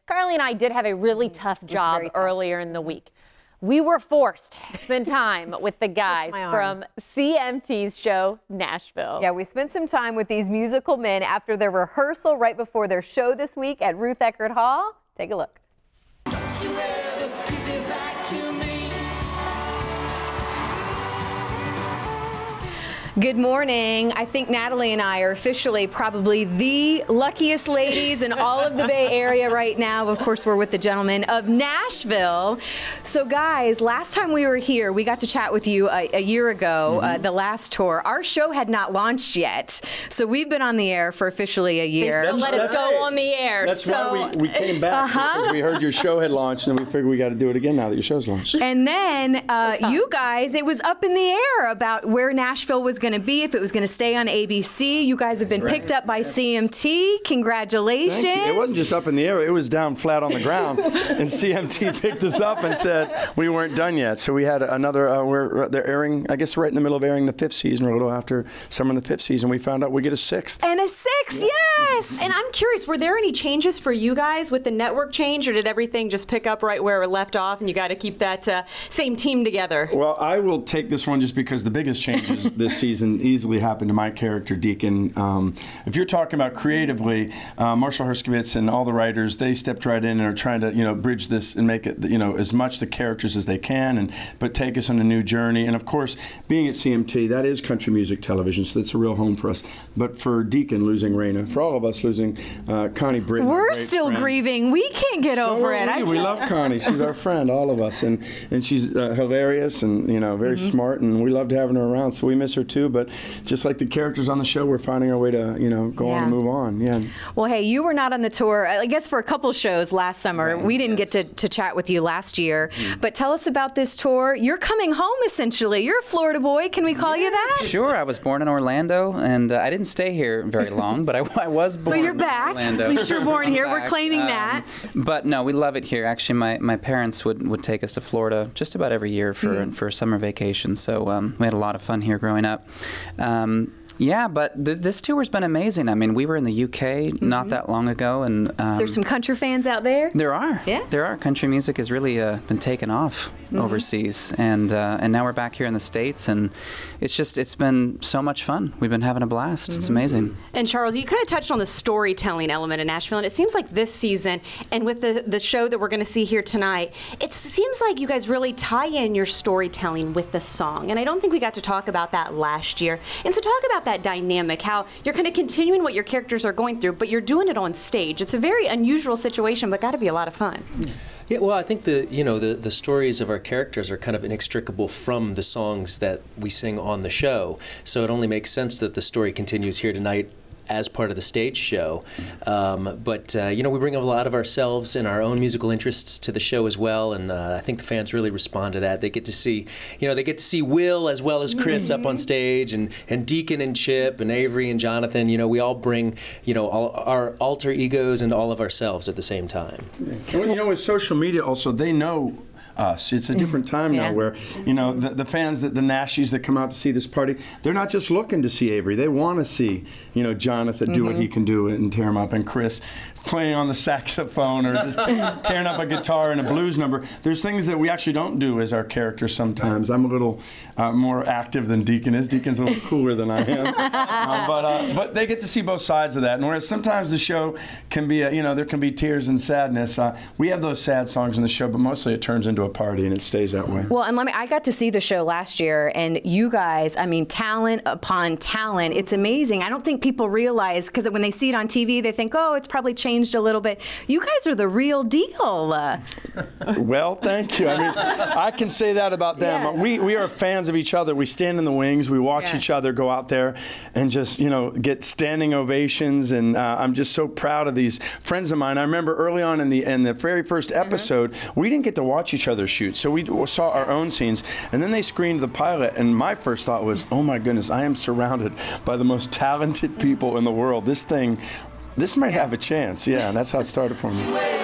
Carly and I did have a really tough job earlier in the week. We were forced to spend time with the guys from CMT's show, Nashville. Yeah, we spent some time with these musical men after their rehearsal right before their show this week at Ruth Eckerd Hall. Take a look. Good morning. I think Natalie and I are officially probably the luckiest ladies in all of the Bay Area right now. Of course, we're with the gentlemen of Nashville. So guys, last time we were here, we got to chat with you a year ago, the last tour. Our show had not launched yet. So we've been on the air for officially a year. They still let us go on the air. That's why we came back, because we heard your show had launched, and we figured we got to do it again now that your show's launched. And then you guys, it was up in the air about where Nashville was going to be, if it was going to stay on ABC. You guys have been picked up by CMT. Congratulations. Thank you. It wasn't just up in the air, it was down flat on the ground. And CMT picked us up and said we weren't done yet. So we had another, they're airing, I guess right in the middle of airing the 5th season, or a little after summer in the 5th season, we found out we get a 6th. And a 6th, yes! And I'm curious, were there any changes for you guys with the network change, or did everything just pick up right where it left off and you got to keep that same team together? Well, I will take this one just because the biggest changes this season easily happened to my character, Deacon. If you're talking about creatively, Marshall Herskovitz and all the writers, they stepped right in and are trying to, bridge this and make it, as much the characters as they can, but take us on a new journey. And of course, being at CMT, that is country music television, so that's a real home for us. But for Deacon losing Raina, for all of us losing Connie Britton, we're still grieving. We can't get over it. We love Connie. She's our friend, all of us, and she's hilarious and very smart, and we loved having her around. So we miss her too. But just like the characters on the show, we're finding our way to go on and move on. Yeah. Well, hey, you were not on the tour, I guess, for a couple shows last summer. Right. We didn't get to chat with you last year. But tell us about this tour. You're coming home, essentially. You're a Florida boy. Can we call you that? Sure. I was born in Orlando, and I didn't stay here very long, but I was born in Orlando. At least you're born here. We're claiming that. But no, we love it here. Actually, my parents would take us to Florida just about every year for summer vacation. So we had a lot of fun here growing up. Yeah, but this tour's been amazing. I mean, we were in the UK not that long ago, and there's some country fans out there. There are. Yeah. There are. Country music has really been taken off overseas, and now we're back here in the States, and it's been so much fun. We've been having a blast. It's amazing. And Charles, you kind of touched on the storytelling element in Nashville, and it seems like this season, and with the show that we're going to see here tonight, it seems like you guys really tie in your storytelling with the song, and I don't think we got to talk about that last year. And so talk about that dynamic, how you're kind of continuing what your characters are going through, but you're doing it on stage. It's a very unusual situation, but got to be a lot of fun. Yeah, well, I think the stories of our characters are kind of inextricable from the songs that we sing on the show. So it only makes sense that the story continues here tonight as part of the stage show. But we bring a lot of ourselves and our own musical interests to the show as well, and I think the fans really respond to that. They get to see, Will as well as Chris up on stage, and Deacon and Chip and Avery and Jonathan. We all bring, all our alter egos and all of ourselves at the same time. And with social media also, they know us. It's a different time now where, the fans, the Nashies that come out to see this party, they're not just looking to see Avery. They want to see, Jonathan do what he can do and tear him up, and Chris playing on the saxophone or just tearing up a guitar in a blues number. There's things that we actually don't do as our characters sometimes. I'm a little more active than Deacon is. Deacon's a little cooler than I am. But they get to see both sides of that. And whereas sometimes the show can be, there can be tears and sadness. We have those sad songs in the show, but mostly it turns into a party and it stays that way. Well, and I got to see the show last year, and you guys, I mean, talent upon talent. It's amazing. I don't think people realize, because when they see it on TV, they think, oh, it's probably changed a little bit. You guys are the real deal. Well, thank you. I mean, I can say that about them. We are fans of each other. We stand in the wings. We watch each other go out there and just, get standing ovations. And I'm just so proud of these friends of mine. I remember early on in the very first episode, we didn't get to watch each other shoot. So we saw our own scenes. And then they screened the pilot. And my first thought was, oh my goodness, I am surrounded by the most talented people in the world. This might have a chance. Yeah, and that's how it started for me.